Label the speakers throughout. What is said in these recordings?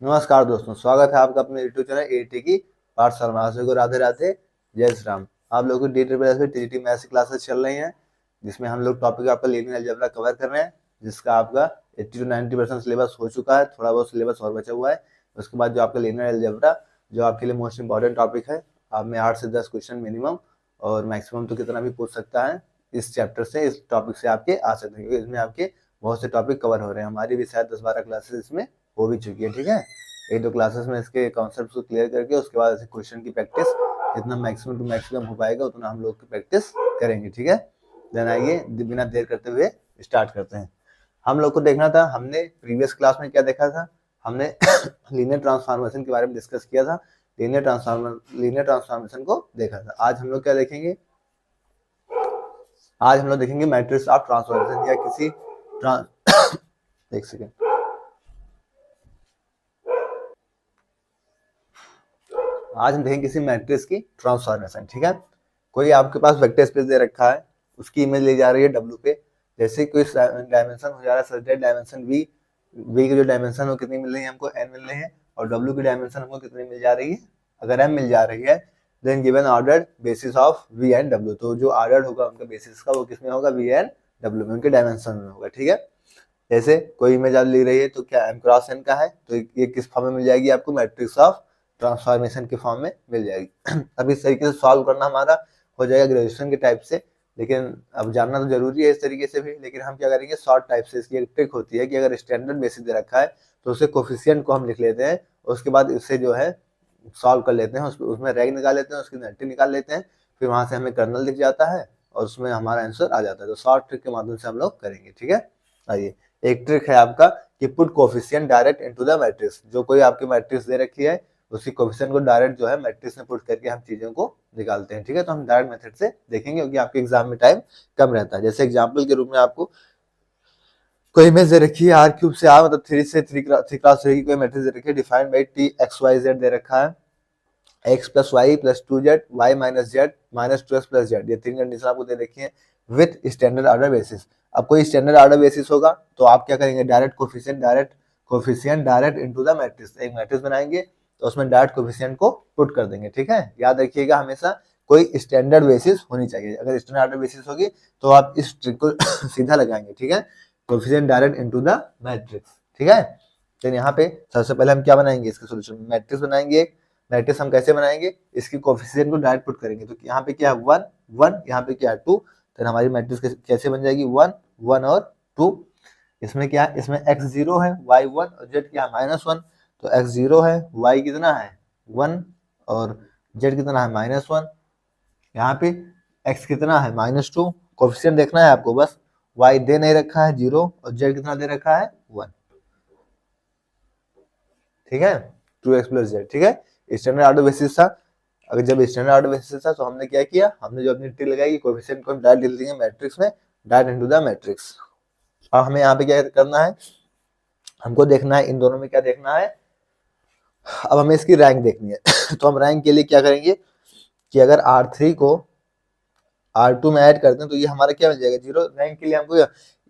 Speaker 1: नमस्कार दोस्तों, स्वागत है आपका अपने यूट्यूब चैनल एटी की पाठशाला में। आप सभी को राधे राधे, जय श्री राम। आप लोगों की टीजीटी मैथ्स की क्लासेस चल रही हैं, जिसमें हम लोग टॉपिक आपका लीनियर अलजेब्रा कवर कर रहे हैं, जिसका आपका 80 to 90% सिलेबस हो चुका है। थोड़ा बहुत सिलेबस और बचा हुआ है। उसके बाद जो आपका लीनियर अलजेब्रा, जो आपके लिए मोस्ट इंपॉर्टेंट टॉपिक है, आप में 8 से 10 क्वेश्चन मिनिमम और मैक्सिमम तो कितना भी पूछ सकता है इस चैप्टर से, इस टॉपिक से आपके आ सकते हैं, क्योंकि इसमें आपके बहुत से टॉपिक कवर हो रहे हैं। हमारी भी शायद 10-12 क्लासेस इसमें हो भी चुकी है। ठीक है, एक दो क्लासेस में इसके कॉन्सेप्ट को क्लियर करके उसके बाद ऐसे क्वेश्चन की प्रैक्टिस जितना मैक्सिमम टू मैक्सिमम हो पाएगा उतना हम लोग की प्रैक्टिस करेंगे। ठीक है, देन आइए बिना देर करते हुए स्टार्ट करते हैं। हम लोग को देखना था, हमने प्रीवियस क्लास में क्या देखा था, हमने लीनियर ट्रांसफॉर्मेशन के बारे में डिस्कस किया था। लीनियर ट्रांसफॉर्मेशन को देखा था। आज हम लोग क्या देखेंगे, आज हम लोग देखेंगे मैट्रिक्स ऑफ ट्रांसफॉर्मेशन या किसी एक सेकेंड, आज हम देखेंगे किसी मैट्रिक्स की ट्रांसफॉर्मेशन। ठीक है, कोई आपके पास वेक्टर स्पेस दे रखा है, उसकी इमेज ली जा रही है डब्ल्यू पे। जैसे कोई डायमेंशन हो जा रहा है, सच डायमेंशन वी, वी की जो डायमेंशन वो कितनी मिल रही है हमको, एन मिल रही है, और डब्ल्यू की डायमेंशन हमको कितनी मिल जा रही है, अगर एम मिल जा रही है, then given ordered basis of V and W. तो जो ऑर्डर्ड होगा उनका बेसिस का वो किसमें होगा, वी एंड डब्ल्यू में, उनके डायमेंशन में होगा। ठीक है, जैसे कोई इमेज आप ली रही है तो क्या एम क्रॉस एन का है, तो ये किस फॉर्म में मिल जाएगी आपको, मैट्रिक्स ऑफ ट्रांसफॉर्मेशन के फॉर्म में मिल जाएगी। अब इस तरीके से सॉल्व करना हमारा हो जाएगा ग्रेजुएशन के टाइप से, लेकिन अब जानना तो जरूरी है इस तरीके से भी। लेकिन हम क्या करेंगे, शॉर्ट टाइप से। इसकी एक ट्रिक होती है कि अगर स्टैंडर्ड बेसिस दे रखा है तो उसके कोफिशिएंट को हम लिख लेते हैं, उसके बाद इससे जो है सॉल्व कर लेते हैं, उसमें रैंक निकाल लेते हैं, उसकी नल्टी निकाल लेते हैं, फिर वहां से हमें कर्नल दिख जाता है और उसमें हमारा आंसर आ जाता है। तो शॉर्ट ट्रिक के माध्यम से हम लोग करेंगे। ठीक है, आइए, एक ट्रिक है आपका कि put coefficient direct into the matrix. जो कोई आपकी मैट्रिक्स दे रखी है उसकी कोफिशिएंट को डायरेक्ट जो है मैट्रिक्स में पुट करके हम चीजों को निकालते हैं। ठीक है, तो हम डायरेक्ट मेथड से देखेंगे क्योंकि आपके एग्जाम में टाइम कम रहता है। जैसे एग्जाम्पल के रूप में आपको कोई इमेज दे रखी है आर क्यूब से आर, मतलब 3 से 3 की कोई मैट्रिक्स दे रखी है, defined by T x y z दे रखा है, x plus y plus 2z, y minus z minus 2x plus z, ये 3 कंडीशन आपको दे रखी है विथ स्टैंडर्ड ऑर्डर बेसिस। अब कोई स्टैंडर्ड ऑर्डर बेसिस होगा तो आप क्या करेंगे, direct coefficient direct into the matrix, एक मैट्रिक्स बनाएंगे तो उसमें डायरेक्ट कोफिशिएंट को पुट कर देंगे। ठीक है, याद रखिएगा हमेशा कोई स्टैंडर्ड बेसिस होनी चाहिए। अगर स्टैंडर्ड ऑर्डर बेसिस होगी तो आप इस ट्रिक को सीधा लगाएंगे। ठीक है, coefficient direct into the matrix. ठीक है, तो यहाँ पे सबसे पहले हम क्या बनाएंगे, इसका सोल्यूशन मैट्रिक्स बनाएंगे। मैट्रिक्स हम कैसे बनाएंगे, इसकी कोफिशिएंट को डायरेक्ट पुट करेंगे। तो यहाँ पे क्या है 1 1, यहाँ पे क्या है 2, तो हमारी मैट्रिक्स कैसे बन जाएगी 1 1 और 2। इसमें क्या है, इसमें x 0 है, y 1 और z क्या है -1। तो x 0 है, y कितना है 1 और z कितना है -1। यहाँ पे x कितना है -2, कोफिशिएंट देखना है आपको बस। y दे नहीं रखा है 0 और z कितना दे रखा है 1। ठीक है, 2x प्लस जेड। ठीक है, स्टैंडर्ड ऑर्डर बेसिस था। अगर जब स्टैंडर्ड ऑर्डर बेसिस था तो हमने क्या किया, हमने जो अपनी ट्रिक लगाई कोएफिशिएंट को हम डायरेक्ट लिख देंगे मैट्रिक्स में, डायरेक्ट इनटू द मैट्रिक्स। अब हमें यहाँ पे क्या करना है, हमको देखना है इन दोनों में क्या देखना है, अब हमें इसकी रैंक देखनी है। तो हम रैंक के लिए क्या करेंगे कि अगर R3 को R2 में ऐड करते हैं तो ये हमारा क्या मिल जाएगा 0। रैंक के लिए हमको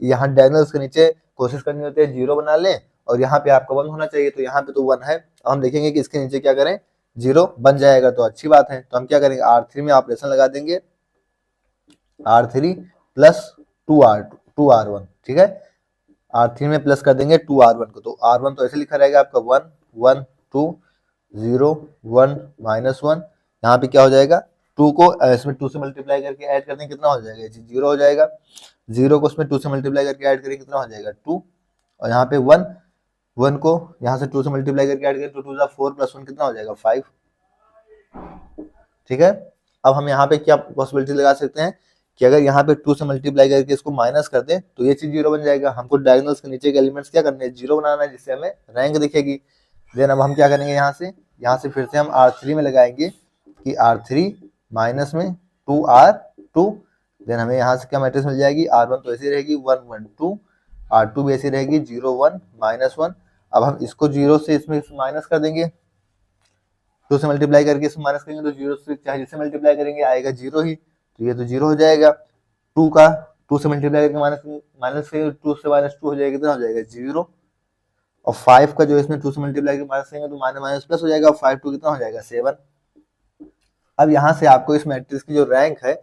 Speaker 1: यहाँ डायगोनल्स के नीचे कोशिश करनी होती है 0 बना लें, और यहाँ पे आपका 1 होना चाहिए, तो यहाँ पे तो 1 है। हम देखेंगे कि इसके नीचे क्या करें, 0 बन जाएगा तो अच्छी बात है। तो हम क्या करेंगे, R3 में ऑपरेशन लगा देंगे, R3 प्लस 2R1। ठीक है, R3 में प्लस कर देंगे 2R1 को, तो R1 तो ऐसे लिखा रहेगा आपका 1 1 2 0 1 -1। यहाँ पे क्या हो जाएगा, 2 को इसमें 2 से मल्टीप्लाई करके ऐड कर देंगे, कितना हो जाएगा, 0 हो जाएगा। 0 को उसमें 2 से मल्टीप्लाई करके ऐड करेंगे, कितना हो जाएगा 2। और यहाँ पे 1 1 को यहाँ से 2 से मल्टीप्लाई करके ऐड करें तो 2 4 प्लस 1 कितना हो जाएगा 5। ठीक है, अब हम यहाँ पे क्या पॉसिबिलिटी लगा सकते हैं कि अगर यहाँ पे 2 से मल्टीप्लाई करके इसको माइनस कर दें तो ये चीज 0 बन जाएगा। हमको डायगोनल्स के नीचे के एलिमेंट्स क्या करने हैं, 0 बनाना है, जिससे हमें रैंक दिखेगी। देन अब हम क्या करेंगे, यहाँ से फिर से हम R3 में लगाएंगे कि R3 माइनस में 2R2। देन हमें यहाँ से क्या मैट्रिक्स मिल जाएगी, R1 तो ऐसी रहेगी 1 1 2, R2 भी ऐसी रहेगी 0 1 -1। अब हम इसको 0 से इसमें माइनस कर देंगे, 2 से मल्टीप्लाई करके इसमें माइनस करेंगे तो 0 से चाहे जिससे मल्टीप्लाई करेंगे आएगा 0 ही, तो ये तो 0 हो जाएगा। 2 का 2 से मल्टीप्लाई करके माइनस माइनस से 2 से -2 हो जाएगा, कितना हो जाएगा 0। और 5 का जो इसमें 2 से मल्टीप्लाई माइनस करेंगे तो माइनस माइनस प्लस हो जाएगा, 5 2 कितना हो जाएगा 7। अब यहाँ से आपको इस मैट्रिक्स की जो रैंक है,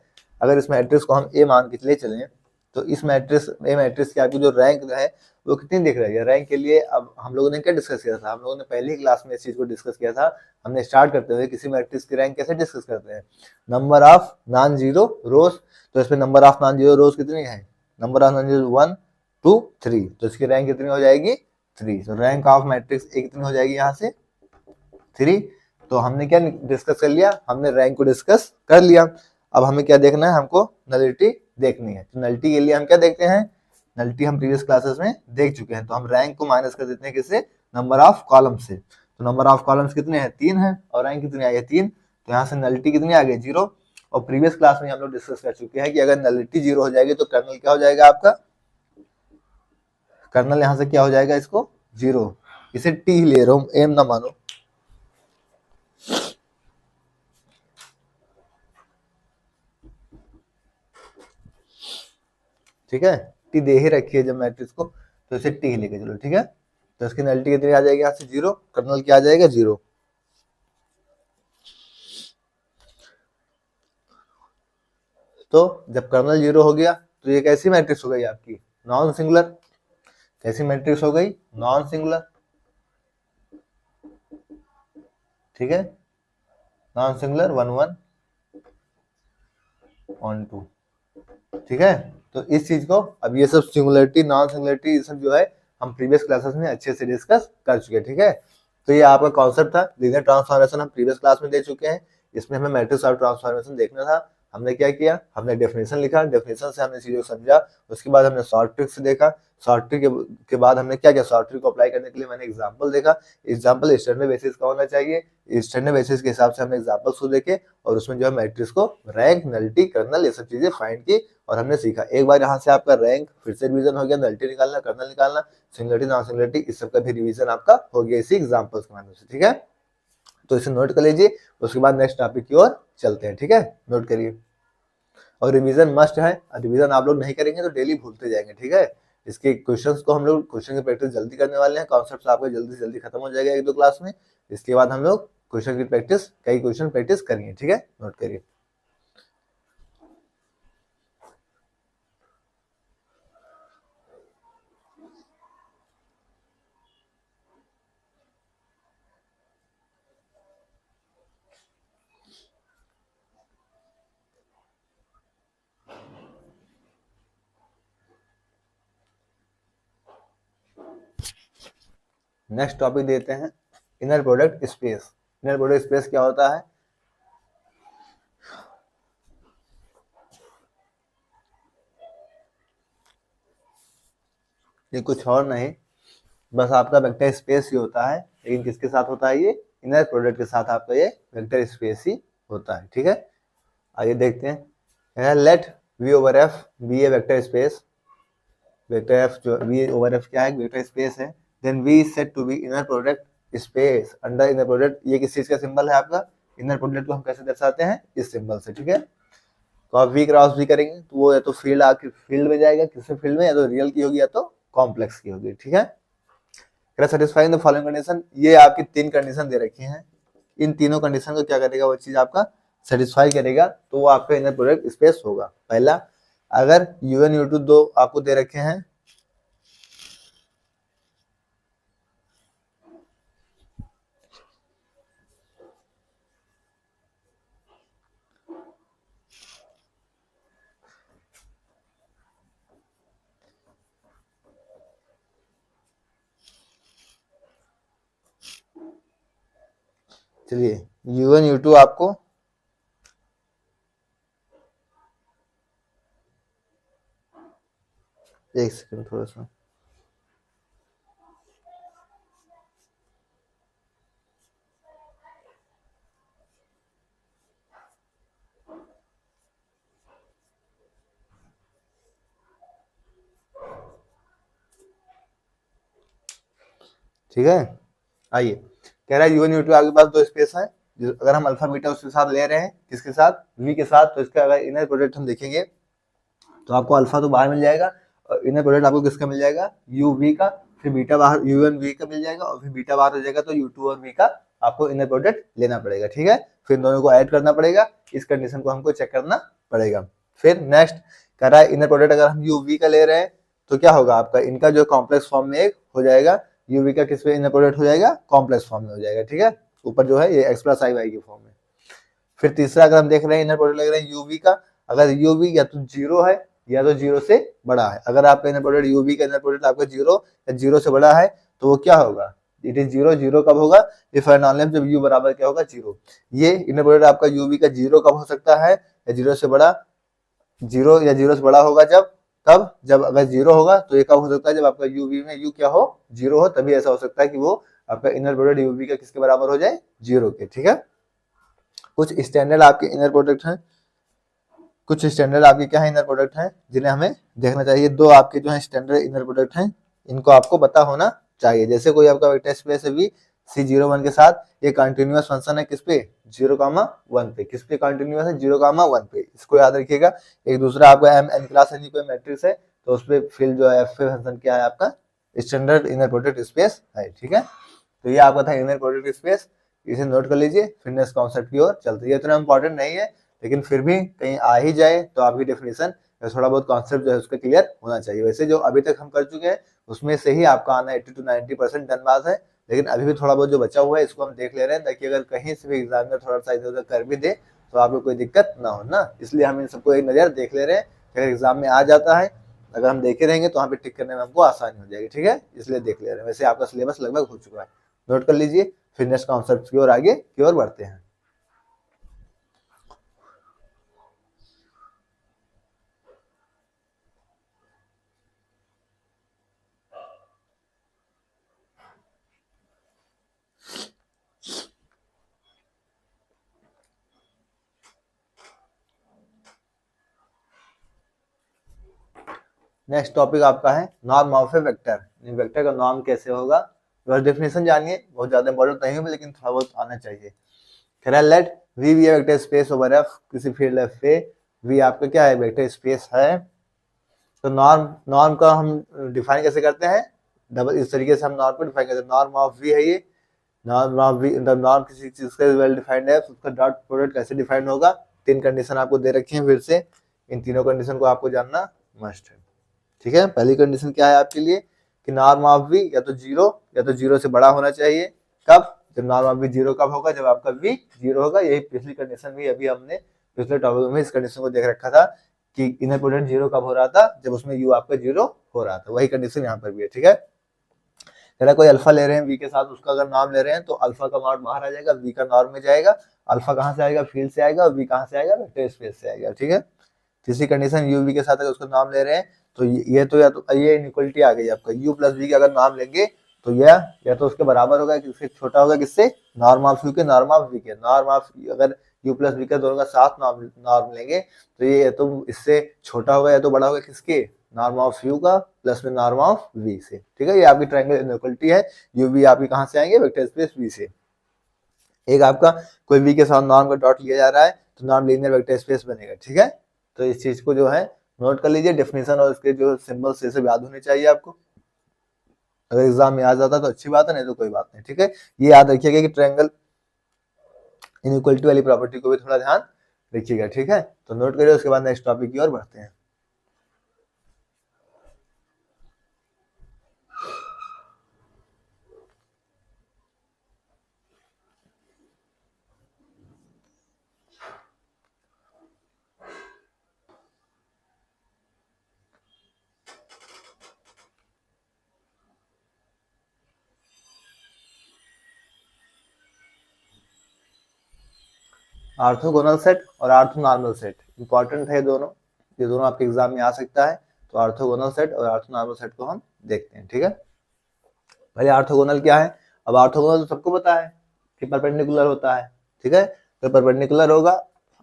Speaker 1: अगर इस मैट्रिक्स को हम ए मान के चले चलें तो इस मैट्रिक्स ए मैट्रिक्स की आपकी जो रैंक है वो कितनी दिख रही है। रैंक के लिए अब हम लोगों ने क्या डिस्कस किया था, हम लोगों ने पहली ही क्लास में इस चीज को डिस्कस किया था। हमने स्टार्ट करते हुए किसी मैट्रिक्स की रैंक कैसे डिस्कस करते हैं, नंबर ऑफ नॉन जीरो रोज। तो इसमें नंबर ऑफ नॉन जीरो रोज कितनी है, नंबर ऑफ नॉन जीरो 1 2 3, तो इसकी रैंक कितनी हो जाएगी 3। तो रैंक ऑफ मैट्रिक्स ए कितनी हो जाएगी यहाँ से 3। तो हमने क्या डिस्कस कर लिया, हमने रैंक को डिस्कस कर लिया। अब हमें क्या देखना है, हमको नलिटी देखनी है। तो नलिटी के लिए हम क्या देखते हैं, नलिटी हम प्रीवियस क्लासेस में देख चुके हैं। तो हम रैंक को माइनस कर देते हैं किससे, नंबर ऑफ कॉलम से। तो नंबर ऑफ कॉलम्स कितने हैं 3 है और रैंक कितनी आई है 3। तो यहाँ से नलिटी कितनी आ गई 0। और प्रीवियस क्लास में हम लोग डिस्कस कर चुके हैं कि अगर नलिटी 0 हो जाएगी तो कर्नल क्या हो जाएगा आपका, कर्नल यहाँ से क्या हो जाएगा इसको 0। इसे टी ले रहा हूँ, एम ना मानो। ठीक है, टी दे ही रखी है जब मैट्रिक्स को, तो इसे टी ही लेके चलो। ठीक है, तो इसकी नलिटी कितनी आ जाएगी यहाँ से 0, कर्नल क्या आ जाएगा 0। तो जब कर्नल 0 हो गया तो ये कैसी मैट्रिक्स हो गई आपकी, नॉन सिंगुलर। कैसी मैट्रिक्स हो गई, नॉन सिंगुलर। ठीक है, नॉन सिंगुलर 1 1 1 2। ठीक है, तो इस चीज को अब ये सब सिंगुलरिटी नॉन सिंगुलरिटी ये सब जो है हम प्रीवियस क्लासेस में अच्छे से डिस्कस कर चुके हैं। ठीक है, तो ये आपका कॉन्सेप्ट था। लीनियर ट्रांसफॉर्मेशन हम प्रीवियस क्लास में दे चुके हैं। इसमें हमें मैट्रिक्स ऑफ ट्रांसफॉर्मेशन देखना था। हमने क्या किया, हमने डेफिनेशन लिखा, डेफिनेशन से हमने चीजों को समझा, उसके बाद हमने शॉर्ट ट्रिक से देखा, शॉर्ट ट्रिक के बाद हमने क्या किया, शॉर्ट ट्रिक को अप्लाई करने के लिए मैंने एग्जांपल देखा। एग्जांपल स्टैंडर्ड बेसिस का होना चाहिए, स्टैंडर्ड बेसिस के हिसाब से हमने एग्जांपल्स को देखे और उसमें जो है मैट्रिक्स को रैंक नलिटी कर्नल ये सब चीजें फाइंड की और हमने सीखा। एक बार यहाँ से आपका रैंक फिर से रिवीजन हो गया, नलिटी निकालना, कर्नल निकालना, सिंगुलरिटी नॉन सिंगुलरिटी, इस सब का भी रिवीजन आपका हो गया इसी एग्जांपल्स के माध्यम से। ठीक है, तो इसे नोट कर लीजिए, उसके बाद नेक्स्ट टॉपिक की ओर चलते हैं। ठीक है, नोट करिए। और रिवीजन मस्ट है, रिवीजन आप लोग नहीं करेंगे तो डेली भूलते जाएंगे। ठीक है, इसके क्वेश्चंस को हम लोग क्वेश्चन की प्रैक्टिस जल्दी करने वाले हैं, कॉन्सेप्ट्स आपके जल्दी से जल्दी खत्म हो जाएगा 1-2 क्लास में। इसके बाद हम लोग क्वेश्चन की प्रैक्टिस, कई क्वेश्चन प्रैक्टिस करेंगे। ठीक है, नोट करिए। नेक्स्ट टॉपिक देते हैं inner product space. Inner product space क्या होता है, ये कुछ और नहीं, बस आपका वेक्टर स्पेस ही होता है। लेकिन किसके साथ होता है, ये इनर प्रोडक्ट के साथ आपका ये वेक्टर स्पेस ही होता है। ठीक है, आइए देखते हैं। Let V over F be a vector space. Vector F जो वी ओवर एफ क्या है, वेक्टर स्पेस है। Then V is said to be inner product space under inner product. ये किस चीज का सिंबल है आपका, इनर प्रोडक्ट को हम कैसे दर्शाते हैं, इस सिंबल से। ठीक है, तो आप वी क्रॉस वी करेंगे तो वो या तो फील्ड आके फील्ड में जाएगा, किसी फील्ड में, या तो रियल की होगी या तो कॉम्प्लेक्स की होगी। ठीक है, सेटिस्फाइंग द फॉलोइंग कंडीशन, ये आपकी 3 कंडीशन दे रखी हैं। इन तीनों कंडीशन को क्या करेगा, वो चीज आपका सेटिस्फाई करेगा तो वो आपका इनर प्रोडक्ट स्पेस होगा। पहला, अगर u1 u2 दो आपको दे रखे हैं, चलिए u1 u2 आपको एक सेकंड थोड़ा सा, ठीक है। आइए, कह रहा है u1 u2 आपके पास दो स्पेस है, अगर हम अल्फा बीटा उसके साथ ले रहे हैं, किसके साथ, v के साथ, तो इसका अगर इनर प्रोडक्ट हम देखेंगे तो आपको अल्फा तो बाहर मिल जाएगा और इनर प्रोडक्ट आपको किसका मिल जाएगा, uv का। फिर बीटा बाहर u1 v का मिल जाएगा और फिर बीटा बाहर हो जाएगा, तो u2 और v का आपको इनर प्रोडक्ट लेना पड़ेगा, ठीक है। फिर दोनों को ऐड करना पड़ेगा, इस कंडीशन को हमको चेक करना पड़ेगा। फिर नेक्स्ट कह रहा है इनर प्रोडक्ट अगर हम uv का ले रहे हैं तो क्या होगा आपका, इनका जो कॉम्प्लेक्स फॉर्म में एक हो जाएगा, uv का किस पे इनर प्रोडक्ट हो जाएगा, कॉम्प्लेक्स फॉर्म में हो जाएगा, ठीक है। ऊपर जो है ये x प्लस आई वाई की फॉर्म में। फिर तीसरा अगर हम देख रहे हैं इनर प्रोडक्ट लग रहे हैं uv का, अगर uv या तो 0 है या तो 0 से बड़ा है। अगर आपका इनर प्रोडक्ट uv का इनर प्रोडक्ट आपका 0 या 0 से बड़ा है तो वो क्या होगा, इट इज 0। 0 कब होगा, इफ एंड ओनली जब u बराबर क्या होगा, 0। ये इनर प्रोडक्ट आपका uv का 0 कब हो सकता है, या 0 से बड़ा, 0 या 0 से बड़ा होगा जब, कब, जब अगर 0 होगा तो ये कब हो सकता है, जब आपका uv में u क्या हो, 0 हो, तभी ऐसा हो सकता है कि वो आपका इनर प्रोडक्ट uv का किसके बराबर हो जाए, 0 के, ठीक है। कुछ स्टैंडर्ड आपके इनर प्रोडक्ट हैं, कुछ स्टैंडर्ड आपके क्या है इनर प्रोडक्ट हैं जिन्हें हमें देखना चाहिए। दो आपके जो है स्टैंडर्ड इनर प्रोडक्ट हैं, इनको आपको पता होना चाहिए। जैसे कोई आपका वेक्टर स्पेस है v C01 के साथ, ये कंटिन्यूअस फंक्शन है किस पे, 0,1 पे, किस पे कंटिन्यूअस है, 0,1 पे, इसको याद रखिएगा। एक दूसरा आपका m n क्लास है, कोई मैट्रिक्स है तो उस पे फिल जो है f फंक्शन क्या है आपका, स्टैंडर्ड इनर प्रोडक्ट स्पेस है, ठीक है। तो ये आपका था इनर प्रोडक्ट स्पेस, इसे नोट कर लीजिए। फिर नेक्स्ट कॉन्सेप्ट की ओर चलते हैं। इतना इंपॉर्टेंट नहीं है लेकिन फिर भी कहीं आ ही जाए तो आपकी डेफिनेशन या थोड़ा बहुत कॉन्सेप्ट जो है उसका क्लियर होना चाहिए। वैसे जो अभी तक हम कर चुके हैं उसमें से ही आपका आना 80 to 90% डन बात है, लेकिन अभी भी थोड़ा बहुत जो बचा हुआ है इसको हम देख ले रहे हैं, ताकि अगर कहीं से भी एग्जाम में थोड़ा सा इधर उधर कर भी दे तो आपको कोई दिक्कत ना हो ना, इसलिए हम इन सबको एक नज़र देख ले रहे हैं। अगर एग्जाम में आ जाता है, अगर हम देखे रहेंगे तो वहाँ पे टिक करने में हमको आसानी हो जाएगी, ठीक है, इसलिए देख ले रहे हैं। वैसे आपका सिलेबस लगभग हो चुका है, नोट कर लीजिए। फिर नेक्स्ट कॉन्सेप्ट की ओर आगे की ओर बढ़ते हैं। नेक्स्ट टॉपिक आपका है norm of A vector. Vector का नॉर्म कैसे होगा, बस डेफिनेशन जानिए, बहुत ज्यादा इंपॉर्टेंट नहीं है लेकिन थोड़ा बहुत आना चाहिए। कह रहा है let V be a vector space over F, किसी फील्ड एफ पे वी आपका क्या है, वेक्टर स्पेस है। तो नॉर्म का हम डिफाइन कैसे करते हैं, डबल इस तरीके से हम नॉर्म को डिफाइन करते हैं। नॉर्म ऑफ वी है ये, नॉर्म ऑफ वी, नॉर्म किसी चीज का वेल डिफाइंड है, उसका डॉट प्रोडक्ट कैसे डिफाइंड होगा। तीन कंडीशन आपको दे रखी है, फिर से इन तीनों कंडीशन को आपको जानना मस्ट है, ठीक है। पहली कंडीशन क्या है आपके लिए कि नॉर्म ऑफ वी या तो 0 से बड़ा होना चाहिए। कब, जब नॉर्म ऑफ वी 0 कब होगा, जब आपका वी 0 होगा। यही पिछली कंडीशन भी अभी हमने पिछले टॉपिक में इस कंडीशन को देख रखा था कि इनर प्रोडक्ट 0 कब हो रहा था, जब उसमें यू आपका 0 हो रहा था। वही कंडीशन यहाँ पर भी है, ठीक है। जरा कोई अल्फा ले रहे हैं वी के साथ, उसका अगर नॉर्म ले रहे हैं तो अल्फा का नॉर्म बाहर आ जाएगा, वी का नॉर्म में जाएगा। अल्फा कहाँ से आएगा, फील्ड से आएगा, और वी कहाँ से आएगा, वेक्टर स्पेस से आएगा, ठीक है। तीसरी कंडीशन यू वी के साथ अगर उसका नाम ले रहे हैं तो ये तो या तो ये इनइक्वलिटी आ गई आपका, u प्लस वी का अगर नाम लेंगे तो या तो उसके बराबर होगा, किससे छोटा होगा, किससे, नॉर्म ऑफ यू के, नॉर्म ऑफ वी के। नॉर्म ऑफ अगर u प्लस वी का दोनों का साथ नॉर्म लेंगे तो ये या तो इससे छोटा होगा या तो बड़ा होगा, किसके, नॉर्म ऑफ यू का प्लस में नॉर्म ऑफ वी से, ठीक है। ये आपकी ट्रायंगल इनइक्वलिटी है, यू वी आपकी कहाँ से आएंगे, वेक्टर स्पेस वी से। एक आपका कोई वी के साथ नॉर्म का डॉट लिया जा रहा है तो नॉन लीनियर वेक्टर स्पेस बनेगा, ठीक है। तो इस चीज को जो है नोट कर लीजिए, डेफिनेशन और इसके जो सिंबल्स ये सब याद होने चाहिए आपको। अगर एग्जाम में आ जाता तो अच्छी बात है, नहीं तो कोई बात नहीं, ठीक है। ये याद रखिएगा कि ट्रायंगल इनइक्वलिटी वाली प्रॉपर्टी को भी थोड़ा ध्यान रखिएगा, ठीक है। तो नोट करिए, उसके बाद नेक्स्ट टॉपिक की ओर बढ़ते हैं। ऑर्थोगोनल सेट और ऑर्थोनॉर्मल सेट इंपॉर्टेंट है दोनों, ये दोनों आपके एग्जाम में आ सकता है। तो ऑर्थोगोनल सेट और ऑर्थोनॉर्मल सेट को हम देखते हैं, ठीक है। पहले ऑर्थोगोनल क्या है, अब ऑर्थोगोनल तो सबको पता है कि परपेंडिकुलर होता है, ठीक है। तो परपेंडिकुलर होगा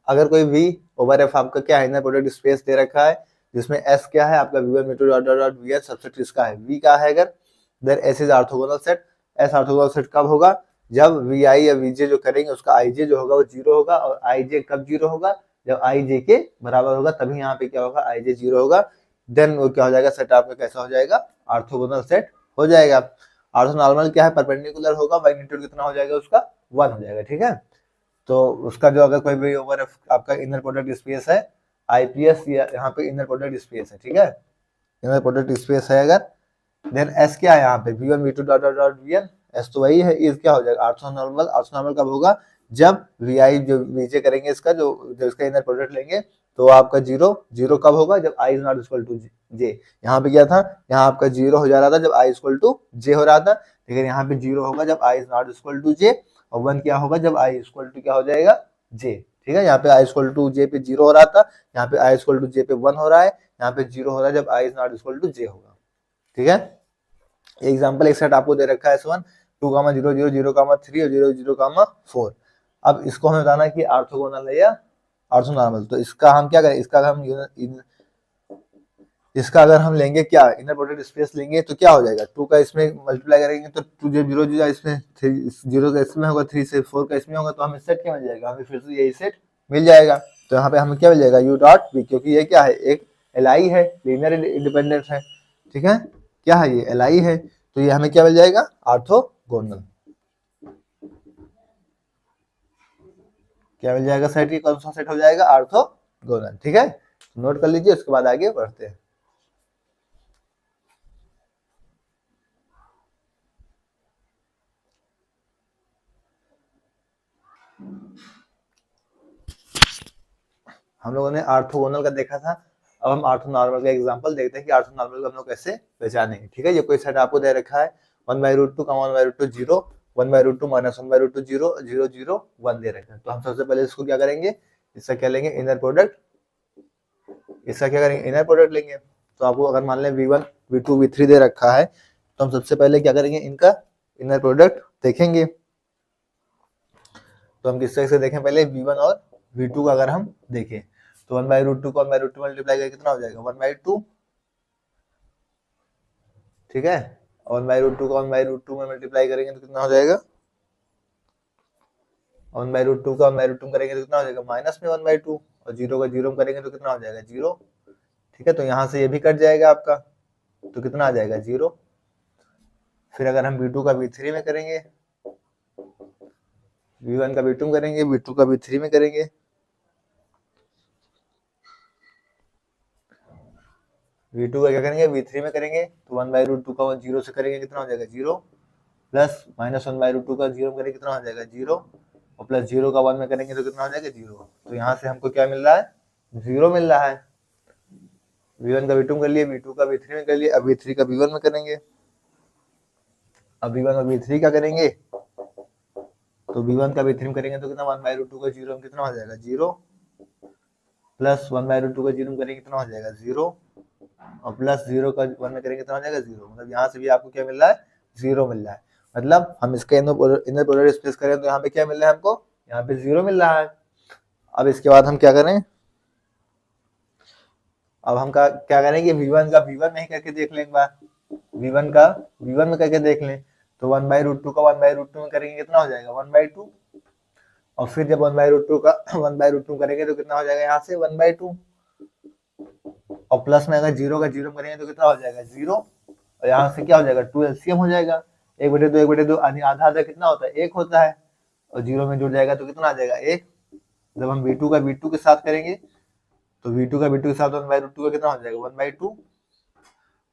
Speaker 1: अगर कोई v ओवर f आपका क्या है, इनर प्रोडक्ट स्पेस दे रखा है जिसमें s क्या है आपका v1 v2 dot dot dot vs subset इसका है, v का है अगर, then s is orthogonal set. s orthogonal set कब होगा, जब vi या vj जो करेंगे उसका ij जो होगा वो 0 होगा। और ij कब 0 होगा, जब ij के बराबर होगा, तभी यहाँ पे क्या होगा, ij 0 होगा। देन वो क्या हो जाएगा, सेट आपका कैसा हो जाएगा, ऑर्थोगोनल सेट हो जाएगा। ऑर्थोनॉर्मल क्या है, परपेंडिकुलर होगा, मैग्नीट्यूड कितना हो जाएगा उसका 1 हो जाएगा, ठीक है। तो उसका जो अगर कोई भी ओवर आपका इनर प्रोडक्ट स्पेस है आईपीएस, या यहाँ पे इनर प्रोडक्ट स्पेस है, ठीक है, इनर प्रोडक्ट स्पेस है अगर, देन एस क्या है यहाँ पे v1 v2 dot dot dot vn, S तो वही है, इज क्या हो जाएगा ऑर्थोनॉर्मल। ऑर्थोनॉर्मल कब होगा, जब vi जो नीचे करेंगे इसका जो इसका इनर प्रोडक्ट लेंगे तो आपका जीरो कब होगा, जब i is not equal to j. यहाँ पे क्या था, यहाँ आपका जीरो हो जा रहा था जब i इक्वल टू जे हो रहा था, लेकिन यहाँ पे जीरो होगा जब i is not equal to j, और 1 क्या होगा जब i इक्वल टू क्या हो जाएगा जे, ठीक है। यहाँ पे i इक्वल टू जे पे जीरो हो रहा था, यहाँ पे i इक्वल टू जे पे 1 हो रहा है, यहाँ पे जीरो हो रहा है जब i is not equal to j होगा, ठीक है। एग्जाम्पल एक सेट आपको दे रखा है S1 2, 0, 0, 0, 3 और 0, 0, 4। अब इसको हमें बताना है कि ऑर्थोगोनल है या ऑर्थोनॉर्मल। तो इसका हम क्या करें, इसका अगर हम लेंगे क्या इनर प्रोडक्ट स्पेस लेंगे तो क्या हो जाएगा, 2 का इसमें मल्टीप्लाई करेंगे तो 2 जब 0 0 इसमें 0 का इसमें होगा, 3 से 4 का इसमें होगा, तो हमें सेट क्या मिल जाएगा, हमें फिर से यही सेट मिल जाएगा। तो यहाँ पे हमें क्या मिल जाएगा u डॉट v, क्योंकि ये क्या है एक li है, लीनियर इंडिपेंडेंट है, ठीक है, क्या है ये li है, तो ये हमें क्या मिल जाएगा ऑर्थोगोनल। क्या मिल जाएगा सेट, की कौन सा सेट हो जाएगा ऑर्थोगोनल, ठीक है। नोट कर लीजिए, उसके बाद आगे बढ़ते हैं। हम लोगों ने ऑर्थोगोनल का देखा था, अब हम ऑर्थोनॉर्मल का एग्जांपल देखते हैं कि ऑर्थोनॉर्मल को हम लोग कैसे पहचानेंगे, ठीक है। ये कोई सेट आपको दे रखा है 1/√2, 1/√2 0, 1/√2 माइनस 1/√2 0, 0 0 1 दे रखा है। तो हम सबसे पहले इसको क्या करेंगे, इसका क्या लेंगे इनर प्रोडक्ट, इसका क्या करेंगे इनर प्रोडक्ट लेंगे। तो आपको अगर मान लें v1 v2 v3 दे रखा है, तो हम सबसे पहले क्या करेंगे इनका इनर प्रोडक्ट देखेंगे। तो हम किस तरह से देखें, पहले v1 और v2 का अगर हम देखें तो 1/√2 को 1/√2 मल्टीप्लाई करके कितना हो जाएगा 1/2, ठीक है। 1/√2 को 1/√2 में मल्टीप्लाई करेंगे तो कितना हो जाएगा, 1/√2 का 1/√2 करेंगे तो कितना हो जाएगा माइनस में 1/2, और 0 का 0 करेंगे तो कितना हो जाएगा 0, ठीक है। तो यहाँ से ये भी कट जाएगा आपका, तो कितना आ जाएगा 0। फिर अगर हम v2 का v3 में करेंगे, v1 का v2 में करेंगे, v2 का v3 में करेंगे, v2 का क्या करेंगे v3 में करेंगे, तो 1/√2 का 0 से करेंगे कितना हो जाएगा 0, प्लस माइनस 1/√2 का 0 करेंगे कितना हो जाएगा 0, और प्लस 0 का 1 में करेंगे तो कितना हो जाएगा 0। तो यहाँ से हमको क्या मिल रहा है 0 मिल रहा है। v1 का v2 कर लिए, v2 का v3 में कर लिए, अब v3 का v1 में करेंगे। अब v1 और v3 क्या करेंगे, तो v1 का v3 में करेंगे तो कितना 1/√2 का 0 में कितना हो जाएगा 0, प्लस 1/√2 का 0 में करेंगे कितना हो जाएगा 0, और प्लस 0 का 1 में करेंगे कितना हो जाएगा 0। मतलब यहाँ से भी आपको क्या मिल रहा है 0 मिल रहा है। मतलब हम इसका इनर प्रोडक्ट स्पेस करें तो यहाँ पे क्या मिल रहा है हमको, यहाँ पे 0 मिल रहा है। अब इसके बाद हम क्या करें, अब हम क्या करेंगे v1 का v1 में ही करके देख लें एक बार, v1 का v1 में करके देख लें। तो 1/√2 का 1/√2 में करेंगे कितना हो जाएगा 1/2, और फिर जब 1/√2 का 1/√2 करेंगे तो कितना हो जाएगा यहाँ से 1/2, और प्लस में अगर 0 का 0 करेंगे तो कितना हो जाएगा 0, और यहाँ से क्या हो जाएगा 2 एलसीएम हो जाएगा, 1/2 1/2 आधा आधा कितना होता है 1 होता है, और 0 में जुड़ जाएगा तो कितना आ जाएगा 1। जब हम v2 का v2 के साथ करेंगे तो v2 का v2 के साथ 1/√2 का कितना हो जाएगा 1/2,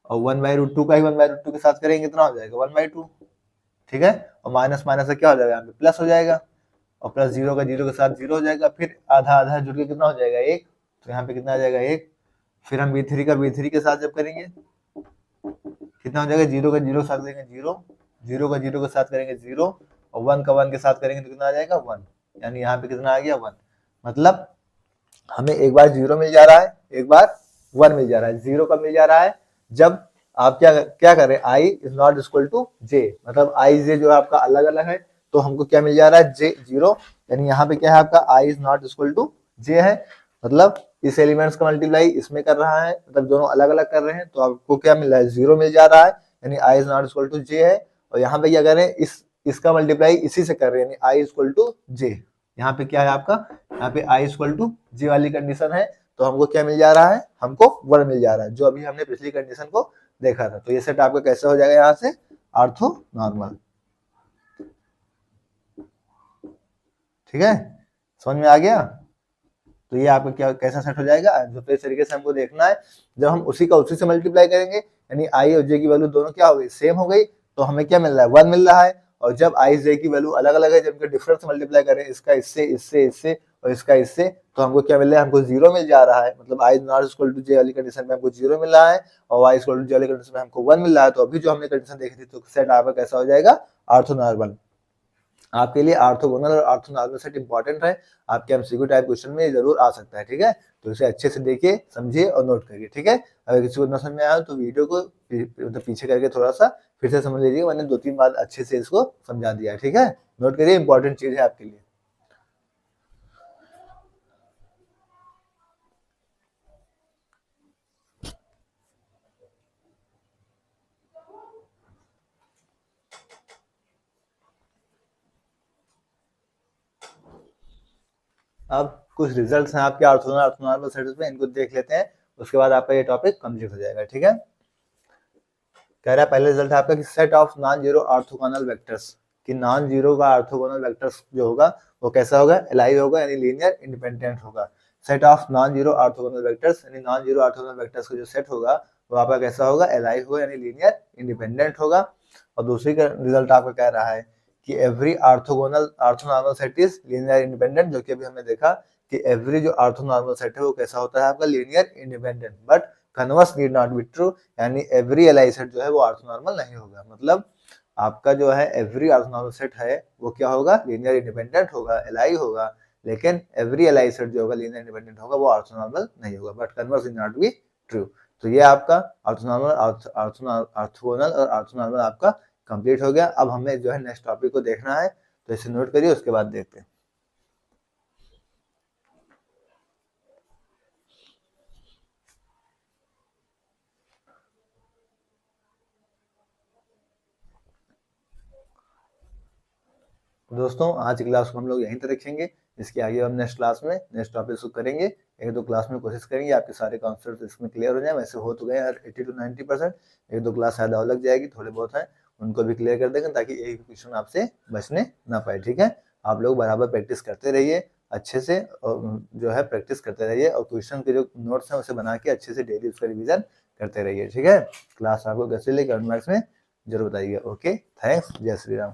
Speaker 1: और 1/√2 का ही 1/√2 के साथ करेंगे कितना हो जाएगा 1/2, ठीक है। और माइनस माइनस से क्या हो जाएगा यहाँ पे प्लस हो जाएगा, और प्लस 0 का 0 के साथ 0 हो जाएगा, फिर आधा आधा जुड़ के कितना हो जाएगा 1, तो यहाँ पे कितना आ जाएगा 1। फिर हम v3 का v3 के साथ जब करेंगे कितना हो जाएगा 0 का 0 के साथ करेंगे 0, 0 का 0 के साथ करेंगे 0, और 1 का 1 के साथ करेंगे तो कितना आ जाएगा 1, यानी यहाँ पे कितना आ गया 1। मतलब हमें एक बार 0 मिल जा रहा है, एक बार 1 मिल जा रहा है। 0 कब मिल जा रहा है, जब आप क्या कर रहे हैं i is not equal to j, मतलब i j जो आपका अलग अलग है, तो हमको क्या मिल जा रहा है j 0, यानी यहाँ पे क्या है आपका i is not equal to j है। मतलब इस एलिमेंट्स का मल्टीप्लाई इसमें कर रहा है, मतलब दोनों अलग अलग कर रहे हैं, तो आपको क्या मिल रहा है 0 मिल जा रहा है, यानी i is not equal to j है। और यहाँ पे क्या कर रहे हैं इसका मल्टीप्लाई इसी से कर रहे हैं, यानी i इक्वल टू j। यहाँ पे क्या है आपका, यहाँ पे i इक्वल टू j वाली कंडीशन है, तो हमको क्या मिल जा रहा है, हमको 1 मिल जा रहा है, जो अभी हमने पिछली कंडीशन को देखा था। तो ये सेट आपका कैसे हो जाएगा यहाँ से, ऑर्थो नॉर्मल। ठीक है, समझ में आ गया। तो ये आपका क्या कैसा सेट हो जाएगा, तो इस तरीके से हमको देखना है। जब हम उसी का उसी से मल्टीप्लाई करेंगे, यानी आई और जे की वैल्यू दोनों क्या हो गई, सेम हो गई, तो हमें क्या मिल रहा है, 1 मिल रहा है। और जब आई जे की वैल्यू अलग अलग है, जब इनके डिफरेंस मल्टीप्लाई करें, इसका इससे, इससे इससे और इसका इससे, तो हमको क्या मिल रहा है, हमको 0 मिल जा रहा है। मतलब आई नॉट इक्वल टू जे वाली कंडीशन में हमको 0 मिल रहा है, और वाई इक्वल टू जे वाली कंडीशन में हमको 1 मिल रहा है। तो अभी जो हमने कंडीशन देखी थी, तो सेट आपका कैसा हो जाएगा, ऑर्थोनॉर्मल। आपके लिए ऑर्थोगोनल और ऑर्थोनॉर्मल सेट इंपॉर्टेंट है, आपके एमसीक्यू टाइप क्वेश्चन में जरूर आ सकता है। ठीक है, तो इसे अच्छे से देखिए, समझिए और नोट करिए। ठीक है, अगर किसी को न समझ में आया तो वीडियो को मतलब पीछे करके थोड़ा सा फिर से समझ लीजिए, मैंने 2-3 बार अच्छे से इसको समझा दिया है। ठीक है, नोट करिए, इंपॉर्टेंट चीज है आपके लिए। अब कुछ रिजल्ट्स हैं आपके ऑर्थोगोनल ऑर्थोनॉर्मल सेट्स में, इनको देख लेते हैं, उसके बाद आपका ये टॉपिक कंप्लीट हो जाएगा। ठीक है, कह रहा है पहले रिजल्ट है आपका कि set of non zero orthogonal vectors, कि नॉन जीरो का ऑर्थोगोनल वेक्टर्स जो होगा वो कैसा होगा, एलाइ होगा, यानी लीनियर इंडिपेंडेंट होगा। Set of non zero orthogonal vectors, यानी नॉन जीरो ऑर्थोगोनल वेक्टर्स का जो सेट होगा वो आपका कैसा होगा, एलाइ होगा, यानी लीनियर इंडिपेंडेंट होगा। और दूसरी का रिजल्ट आपका कह रहा है कि every orthonormal set is linear independent, जो कि अभी हमने देखा कि एवरी जो ऑर्थोनॉर्मल सेट है वो कैसा होता है आपका, linear independent. But converse need not be true, यानी एवरी एलाइ सेट जो है वो ऑर्थोनॉर्मल नहीं होगा। मतलब आपका जो है एवरी ऑर्थोनॉर्मल सेट है वो क्या होगा, लीनियर इंडिपेंडेंट होगा, एलाइ होगा, लेकिन एवरी एलाइ सेट जो होगा लीनियर इंडिपेंडेंट होगा, वो ऑर्थोनॉर्मल नहीं होगा। But converse need not be true. तो ये आपका ऑर्थोगोनल और ऑर्थोनॉर्मल आपका कंप्लीट हो गया। अब हमें जो है नेक्स्ट टॉपिक को देखना है, तो इसे नोट करिए, उसके बाद देखते हैं। दोस्तों आज की क्लास को हम लोग यहीं तक रखेंगे, इसके आगे हम नेक्स्ट क्लास में नेक्स्ट टॉपिक को करेंगे। 1-2 क्लास में कोशिश करेंगे आपके सारे कॉन्सेप्ट इसमें क्लियर हो जाए, वैसे हो तो गए 80 to 90%, 1-2 क्लास शायद और लग जाएगी, थोड़े बहुत हैं उनको भी क्लियर कर देंगे, ताकि एक क्वेश्चन आपसे बचने ना पाए। ठीक है, आप लोग बराबर प्रैक्टिस करते रहिए अच्छे से, और जो है प्रैक्टिस करते रहिए, और क्वेश्चन के जो नोट्स हैं उसे बना के अच्छे से डेली उसका रिविजन करते रहिए। ठीक है, क्लास आपको कैसे लगी कमेंट बॉक्स में जरूर बताइए। ओके, थैंक्स, जय श्री राम।